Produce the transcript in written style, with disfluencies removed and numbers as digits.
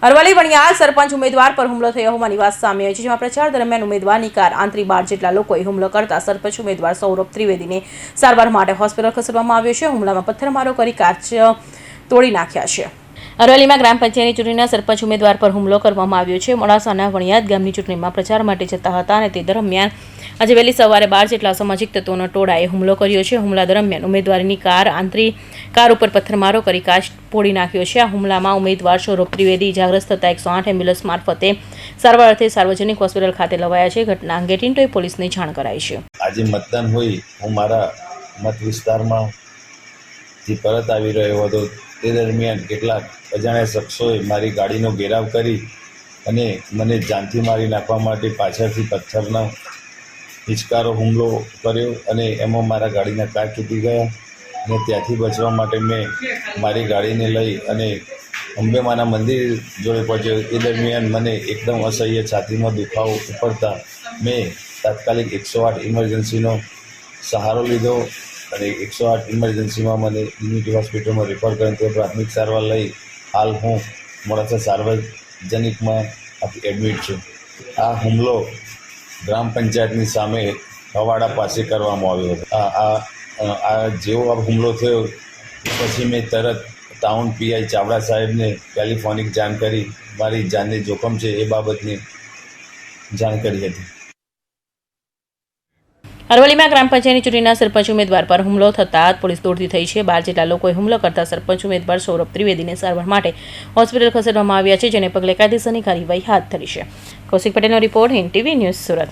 અરવલ્લી વણિયાર સરપંચ ઉમેદવાર પર હુમલો થયો હોવાની વાત સામે આવી છે, જેમાં પ્રચાર દરમિયાન ઉમેદવારની કાર આંતરી 12 જેટલા લોકોએ હુમલો કરતા સરપંચ ઉમેદવાર સૌરભ ત્રિવેદીને સારવાર માટે હોસ્પિટલ ખસેડવામાં આવ્યો છે. હુમલામાં પથ્થરમારો કરી કાચ તોડી નાખ્યા છે. અરવલ્લીમાં ગ્રામ પંચાયતની ચૂંટણીના સરપંચ ઉમેદવાર પર હુમલો કરવામાં આવ્યો છે. મોડાસાના વણિયાદ ગામની ચૂંટણીમાં પ્રચાર માટે જતા હતા અને તે દરમિયાન આજે વહેલી સવારે 12 જેટલા અસામાજિક તત્વોના ટોળાએ હુમલો કર્યો છે. હુમલા દરમિયાન ઉમેદવારીની કાર ઉપર પથ્થરમારો કરી કાચ ફોડી નાખ્યો છે. આ હુમલામાં ઉમેદવાર સૌરભ ત્રિવેદી ઇજાગ્રસ્ત થતા 108 એમ્બ્યુલન્સ મારફતે સારવાર અર્થે સાર્વજનિક હોસ્પિટલ ખાતે લવાયા છે. ઘટના અંગે ટિન્ટોએ પોલીસને જાણ કરાઈ છે. આજે મતદાન હોય હું મારા મત વિસ્તારમાંથી પરત આવી રહ્યો હતો. તે દરમિયાન કેટલાક અજાણ્યા શખ્સોએ મારી ગાડીનો ઘેરાવ કરી અને મને જાનથી મારી નાખવા માટે પાછળથી પથ્થરનો હિંચકારો હુમલો કર્યો અને એમાં મારા ગાડીના કાચ તૂટી ગયા અને ત્યાંથી બચવા માટે મેં મારી ગાડીને લઈ અને અંબેમાના મંદિર જોડે પહોંચ્યો. એ દરમિયાન મને એકદમ અસહ્ય છાતીમાં દુખાવો ઉપડતા મેં તાત્કાલિક 108 ઇમરજન્સીનો સહારો લીધો અને 108 ઇમરજન્સીમાં મને યુનિટી હોસ્પિટલમાં રેફર કરીને તે પ્રાથમિક સારવાર લઈ હાલ હું મોડાસા સાર્વજનિકમાં એડમિટ છું. આ હુમલો ગ્રામ પંચાયતની સામે હવાડા પાસે કરવામાં આવ્યો હતો. આ જેવો આ હુમલો થયો પછી મેં તરત ટાઉન પીઆઈ ચાવડા સાહેબને ટેલિફોનિક જાણ કરી મારી જાનને જોખમ છે એ બાબતની જાણ કરી હતી. અરવલ્લીમાં ગ્રામ પંચાયતની ચૂંટણીના સરપંચ ઉમેદવાર પર હુમલો થતાં પોલીસ દોડતી થઈ છે. 12 જેટલા લોકોએ હુમલો કરતા સરપંચ ઉમેદવાર સૌરભ ત્રિવેદીને સારવાર માટે હોસ્પિટલ ખસેડવામાં આવ્યા છે, જેને પગલે કાયદેસરની કાર્યવાહી હાથ ધરી છે. કૌશિક પટેલનો report, Hind TV news, Surat.